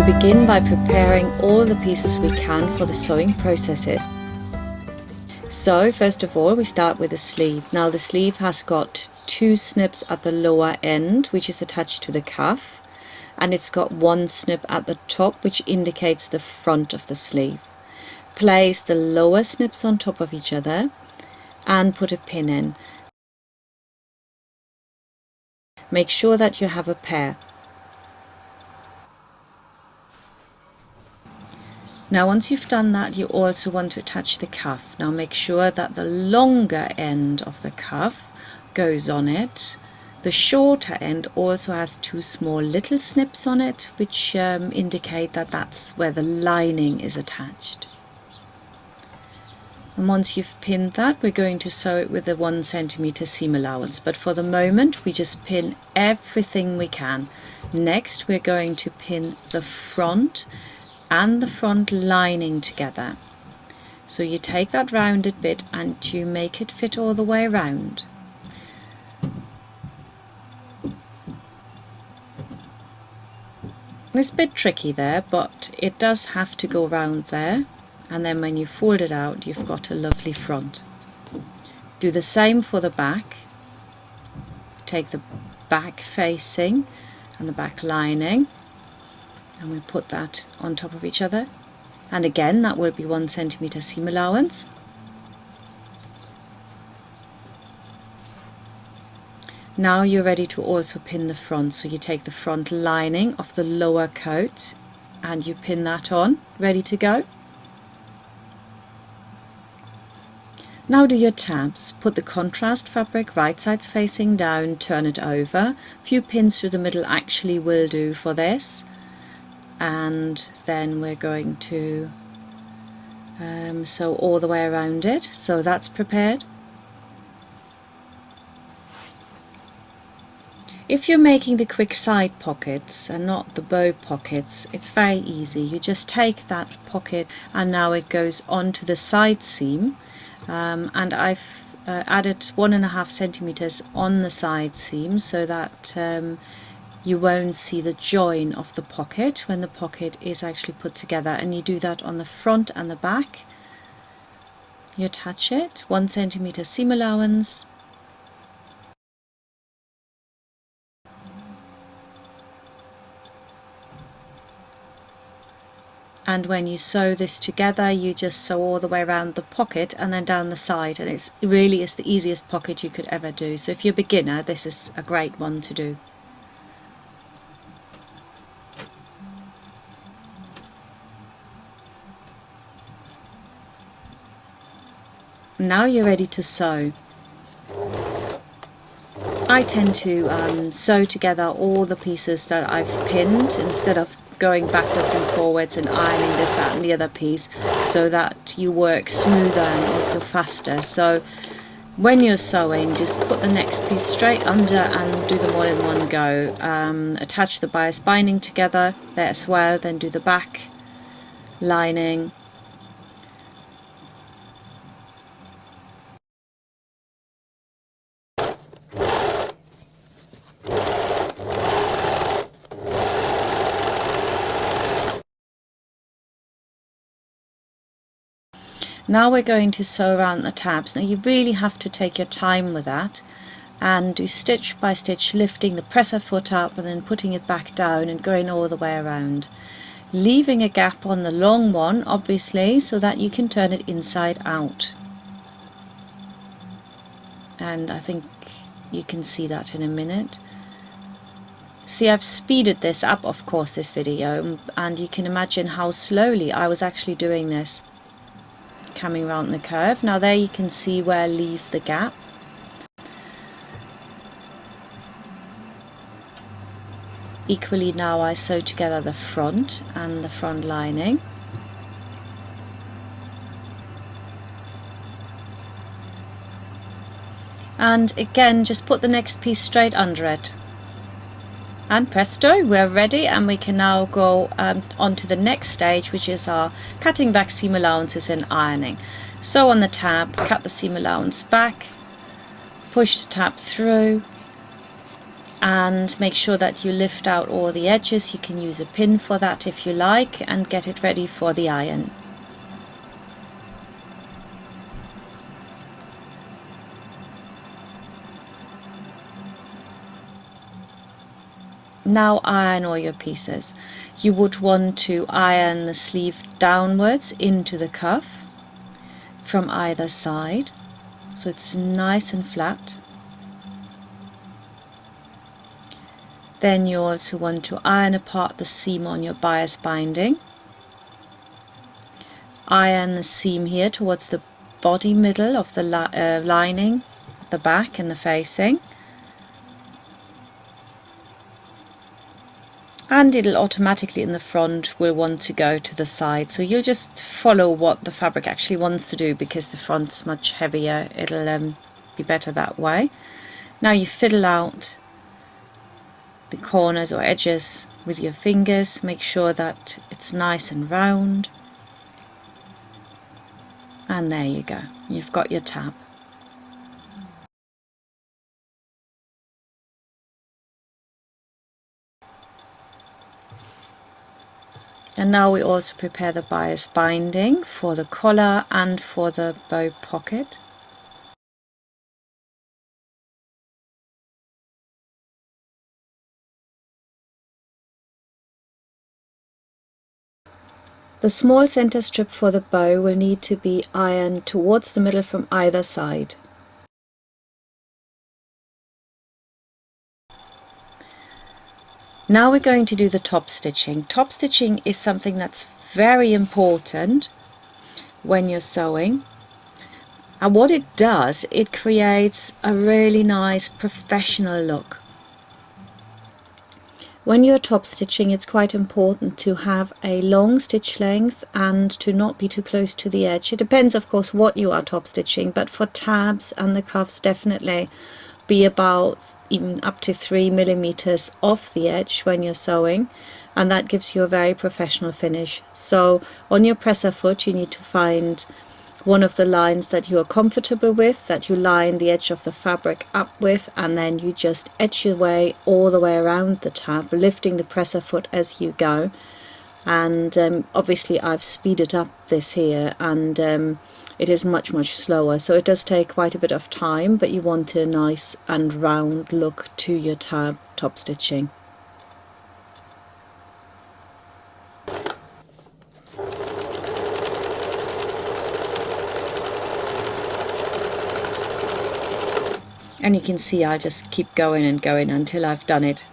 begin by preparing all the pieces we can for the sewing processes. So first of all we start with the sleeve. Now the sleeve has got 2 snips at the lower end which is attached to the cuff, and it's got 1 snip at the top which indicates the front of the sleeve. Place the lower snips on top of each other and put a pin in. Make sure that you have a pair. Now once you've done that, you also want to attach the cuff. Now make sure that the longer end of the cuff goes on it. The shorter end also has 2 small little snips on it which indicate that that's where the lining is attached. And once you've pinned that, we're going to sew it with a 1 centimeter seam allowance, but for the moment we just pin everything we can. Next we're going to pin the front and the front lining together. So you take that rounded bit and you make it fit all the way around. It's a bit tricky there, but it does have to go round there, and then when you fold it out you've got a lovely front. Do the same for the back. Take the back facing and the back lining, and we put that on top of each other, and again that will be 1 centimeter seam allowance. Now you're ready to also pin the front, so you take the front lining of the lower coat and you pin that on, ready to go. Now do your tabs. Put the contrast fabric right sides facing down, turn it over. A few pins through the middle actually will do for this. And then we're going to sew all the way around it. So that's prepared. If you're making the quick side pockets and not the bow pockets, it's very easy. You just take that pocket and now it goes onto the side seam, and I've added 1.5 centimeters on the side seam so that you won't see the join of the pocket when the pocket is actually put together, and you do that on the front and the back. You attach it, 1 centimeter seam allowance, and when you sew this together you just sew all the way around the pocket and then down the side, and it really is the easiest pocket you could ever do. So if you're a beginner, this is a great one to do. Now you're ready to sew. I tend to sew together all the pieces that I've pinned instead of going backwards and forwards and ironing this out and the other piece, so that you work smoother and also faster. So when you're sewing, just put the next piece straight under and do them all in one go. Attach the bias binding together there as well, then do the back lining. Now we're going to sew around the tabs. Now you really have to take your time with that and do stitch by stitch, lifting the presser foot up and then putting it back down and going all the way around, leaving a gap on the long one obviously so that you can turn it inside out. And I think you can see that in a minute. See, I've speeded this up, of course, this video, and you can imagine how slowly I was actually doing this, coming around the curve. Now there you can see where I leave the gap. Equally now I sew together the front and the front lining. And again just put the next piece straight under it. And presto, we're ready, and we can now go on to the next stage, which is our cutting back seam allowances and ironing. Sew on the tab, cut the seam allowance back, push the tab through, and make sure that you lift out all the edges. You can use a pin for that if you like, and get it ready for the iron. Now iron all your pieces. You would want to iron the sleeve downwards into the cuff from either side, so it's nice and flat. Then you also want to iron apart the seam on your bias binding. Iron the seam here towards the body middle of the lining, the back and the facing. And it'll automatically in the front will want to go to the side, so you'll just follow what the fabric actually wants to do, because the front's much heavier. It'll be better that way. Now you fiddle out the corners or edges with your fingers, make sure that it's nice and round, and there you go, you've got your tab. And now we also prepare the bias binding for the collar and for the bow pocket. The small center strip for the bow will need to be ironed towards the middle from either side. Now we're going to do the top stitching. Top stitching is something that's very important when you're sewing. And what it does, it creates a really nice professional look. When you're top stitching, it's quite important to have a long stitch length and to not be too close to the edge. It depends, of course, what you are top stitching, but for tabs and the cuffs, definitely be about even up to 3 millimeters off the edge when you're sewing, and that gives you a very professional finish. So on your presser foot, you need to find one of the lines that you are comfortable with, that you line the edge of the fabric up with, and then you just edge your way all the way around the tab, lifting the presser foot as you go. And obviously I've speeded up this here, and it is much slower, so it does take quite a bit of time, but you want a nice and round look to your tab top stitching. And you can see I'll just keep going and going until I've done it.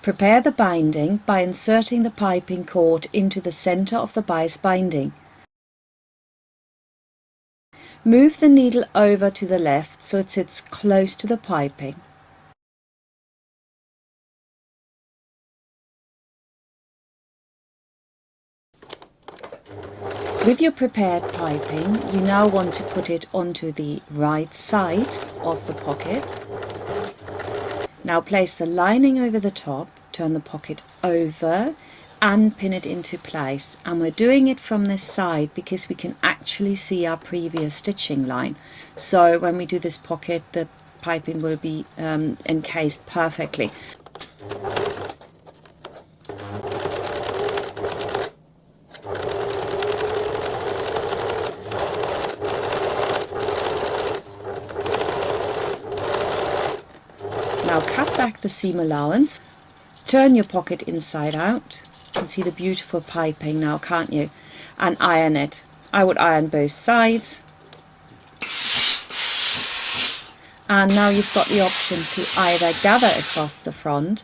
Prepare the binding by inserting the piping cord into the center of the bias binding. Move the needle over to the left so it sits close to the piping. With your prepared piping, you now want to put it onto the right side of the pocket. Now place the lining over the top, turn the pocket over and pin it into place. And we're doing it from this side because we can actually see our previous stitching line. So when we do this pocket, the piping will be encased perfectly. Now cut back the seam allowance, turn your pocket inside out. You can see the beautiful piping now, can't you? And iron it. I would iron both sides. And now you've got the option to either gather across the front,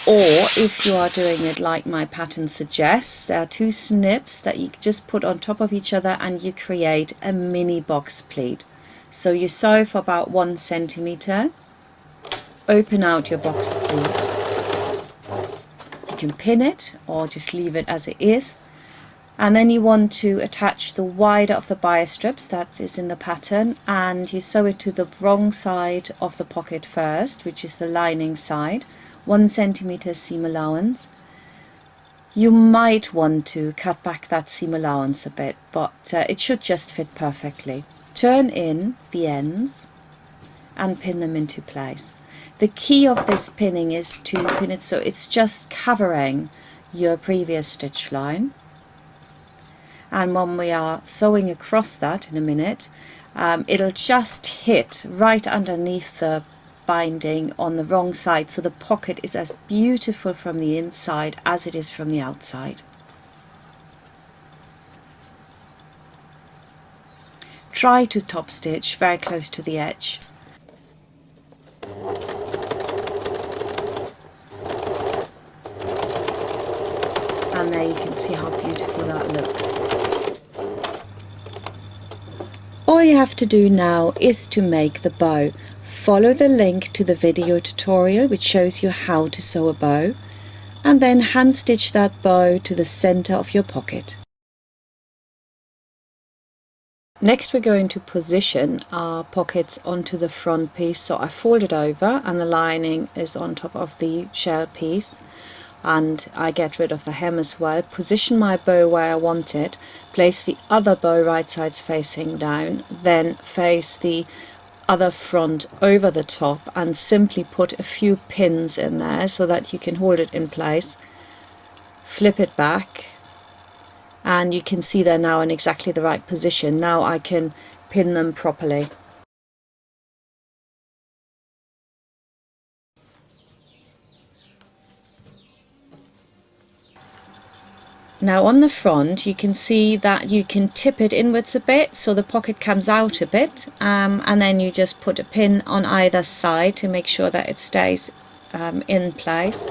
or if you are doing it like my pattern suggests, there are two snips that you just put on top of each other and you create a mini box pleat. So you sew for about 1 centimeter, open out your box pleat. You can pin it or just leave it as it is. And then you want to attach the wider of the bias strips that is in the pattern, and you sew it to the wrong side of the pocket first, which is the lining side, 1 centimeter seam allowance. You might want to cut back that seam allowance a bit, but it should just fit perfectly. Turn in the ends and pin them into place. The key of this pinning is to pin it so it's just covering your previous stitch line. And when we are sewing across that in a minute, it'll just hit right underneath the binding on the wrong side, so the pocket is as beautiful from the inside as it is from the outside. Try to top stitch very close to the edge. And there you can see how beautiful that looks. All you have to do now is to make the bow. Follow the link to the video tutorial which shows you how to sew a bow, and then hand stitch that bow to the center of your pocket. Next we're going to position our pockets onto the front piece. So I fold it over and the lining is on top of the shell piece, and I get rid of the hem as well. Position my bow where I want it, place the other bow right sides facing down, then face the other front over the top and simply put a few pins in there so that you can hold it in place. Flip it back and you can see they're now in exactly the right position. Now I can pin them properly. Now on the front you can see that you can tip it inwards a bit so the pocket comes out a bit, and then you just put a pin on either side to make sure that it stays in place,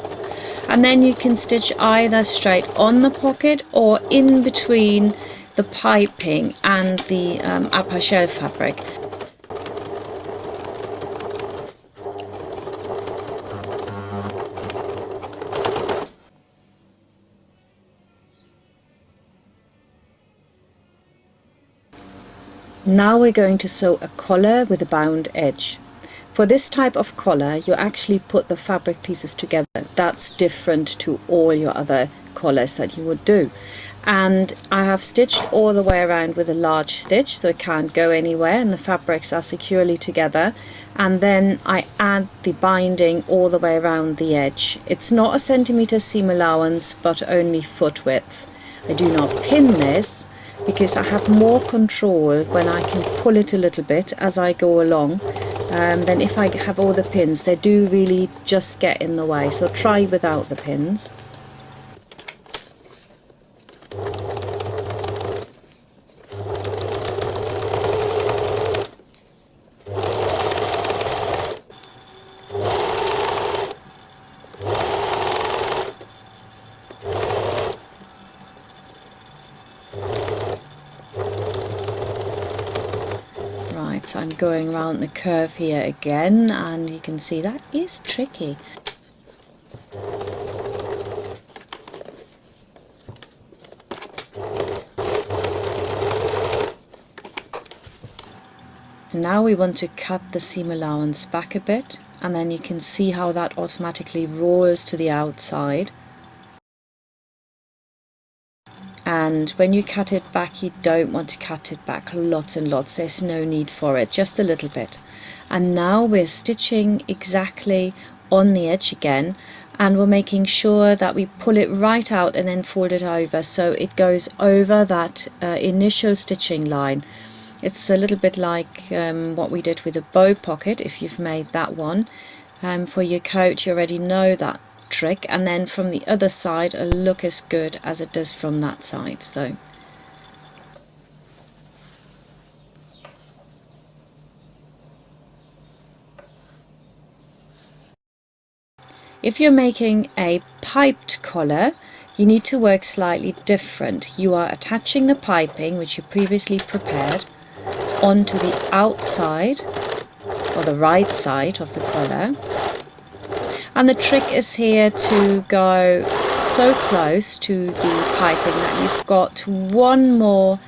and then you can stitch either straight on the pocket or in between the piping and the upper shell fabric. Now we're going to sew a collar with a bound edge. For this type of collar you actually put the fabric pieces together. That's different to all your other collars that you would do. And I have stitched all the way around with a large stitch so it can't go anywhere and the fabrics are securely together. And then I add the binding all the way around the edge. It's not a centimeter seam allowance but only foot width. I do not pin this because I have more control when I can pull it a little bit as I go along than if I have all the pins. They do really just get in the way, so try without the pins. So I'm going around the curve here again, and you can see that is tricky. And now we want to cut the seam allowance back a bit, and then you can see how that automatically rolls to the outside. And when you cut it back, you don't want to cut it back lots and lots. There's no need for it, just a little bit. And now we're stitching exactly on the edge again, and we're making sure that we pull it right out and then fold it over so it goes over that initial stitching line. It's a little bit like what we did with a bow pocket, if you've made that one. For your coat you already know that trick, and then from the other side it'll look as good as it does from that side. So if you're making a piped collar, you need to work slightly different. You are attaching the piping which you previously prepared, onto the outside or the right side of the collar. And the trick is here to go so close to the piping that you've got one more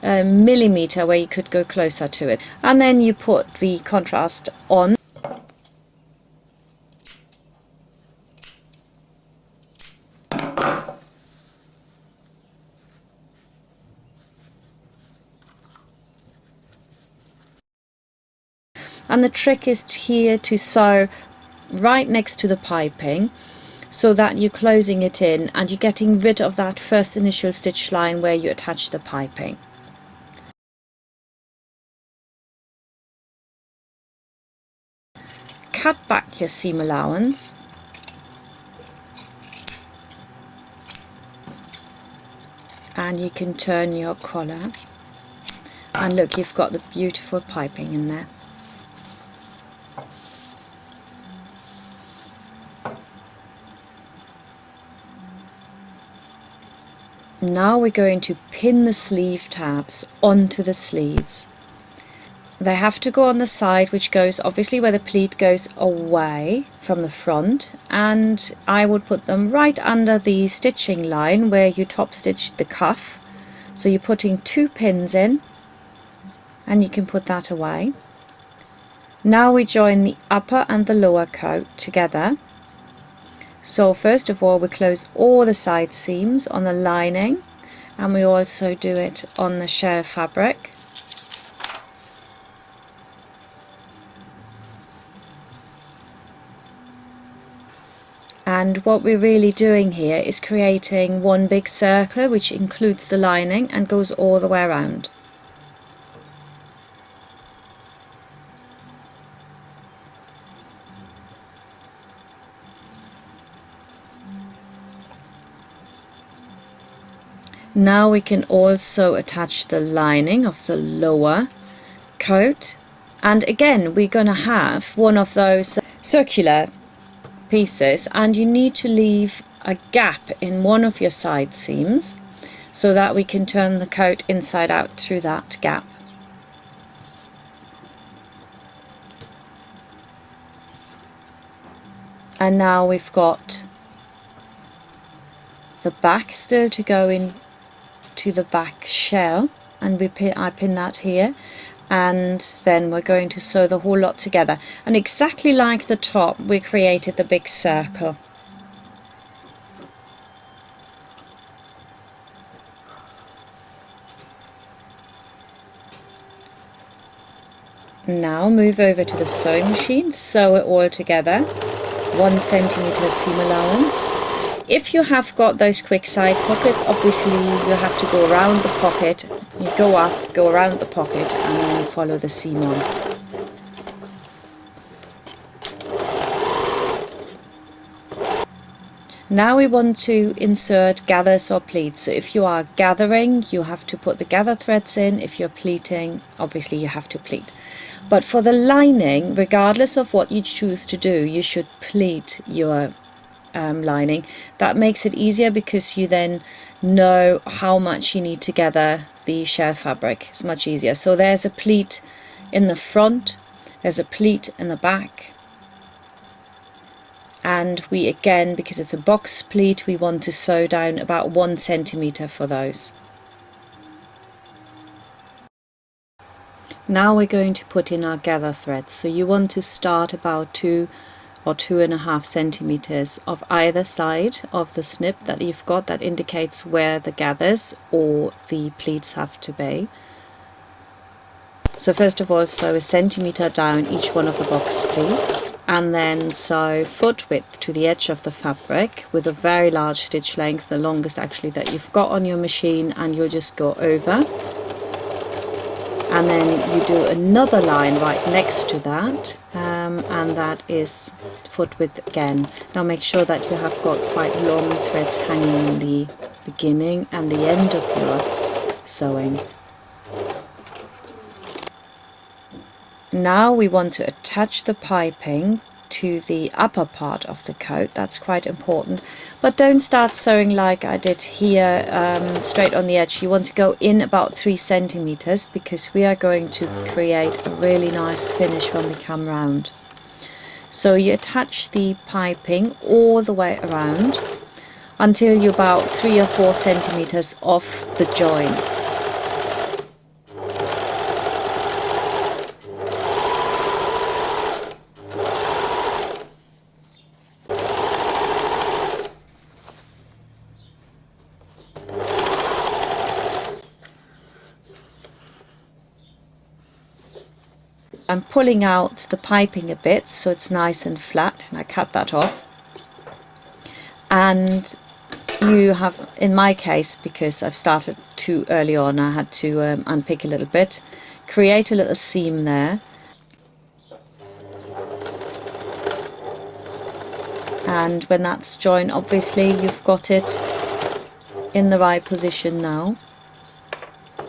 millimeter where you could go closer to it. And then you put the contrast on. And the trick is here to sew right next to the piping so that you're closing it in and you're getting rid of that first initial stitch line where you attach the piping. Cut back your seam allowance and you can turn your collar, and look, you've got the beautiful piping in there. Now we're going to pin the sleeve tabs onto the sleeves. They have to go on the side, which goes obviously where the pleat goes away from the front, and I would put them right under the stitching line where you top stitch the cuff. So you're putting 2 pins in, and you can put that away. Now we join the upper and the lower coat together. So first of all we close all the side seams on the lining, and we also do it on the shell fabric. And what we're really doing here is creating one big circle which includes the lining and goes all the way around. Now we can also attach the lining of the lower coat, and again we're going to have one of those circular pieces, and you need to leave a gap in one of your side seams so that we can turn the coat inside out through that gap. And now we've got the back still to go in to the back shell, and I pin that here, and then we're going to sew the whole lot together, and exactly like the top we created the big circle. Now move over to the sewing machine, sew it all together, 1 centimeter seam allowance. If you have got those quick side pockets, obviously you have to go around the pocket. You go up, go around the pocket, and then follow the seam on. Now we want to insert gathers or pleats. So if you are gathering, you have to put the gather threads in. If you're pleating, obviously you have to pleat. But for the lining, regardless of what you choose to do, you should pleat your lining. That makes it easier because you then know how much you need to gather the shell fabric. It's much easier. So there's a pleat in the front, there's a pleat in the back, and we again, because it's a box pleat, we want to sew down about 1 centimeter for those. Now we're going to put in our gather threads. So you want to start about 2 or 2.5 centimeters of either side of the snip that you've got. That indicates where the gathers or the pleats have to be. So first of all, sew 1 centimeter down each one of the box pleats, and then sew foot width to the edge of the fabric with a very large stitch length, the longest actually that you've got on your machine, and you'll just go over. And then you do another line right next to that, and that is foot width again. Now make sure that you have got quite long threads hanging in the beginning and the end of your sewing. Now we want to attach the piping to the upper part of the coat. That's quite important, but don't start sewing like I did here, straight on the edge. You want to go in about 3 centimeters, because we are going to create a really nice finish when we come round. So you attach the piping all the way around until you're about 3 or 4 centimeters off the join. I'm pulling out the piping a bit so it's nice and flat, and I cut that off. And you have, in my case, because I've started too early on, I had to unpick a little bit, create a little seam there. And when that's joined, obviously you've got it in the right position now.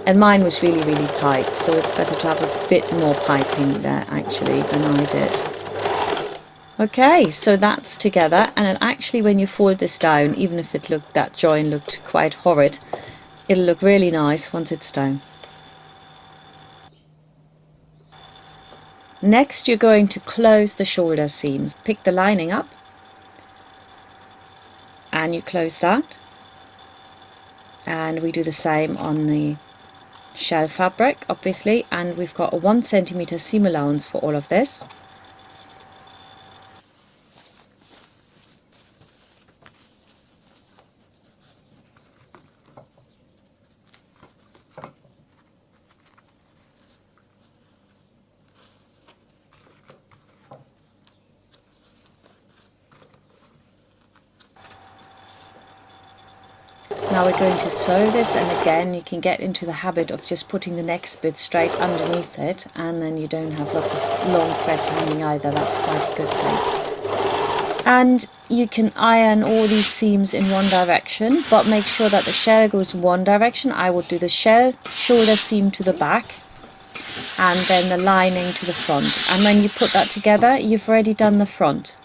And mine was really, really tight, so it's better to have a bit more piping there actually than I did. Okay, so that's together, and then actually when you fold this down, even if it looked, that join looked quite horrid, it'll look really nice once it's down. Next you're going to close the shoulder seams. Pick the lining up and you close that, and we do the same on the shell fabric obviously, and we've got a 1 centimeter seam allowance for all of this. Now we're going to sew this, and again you can get into the habit of just putting the next bit straight underneath it, and then you don't have lots of long threads hanging either. That's quite a good thing. And you can iron all these seams in one direction, but make sure that the shell goes one direction. I would do the shell shoulder seam to the back and then the lining to the front, and when you put that together you've already done the front.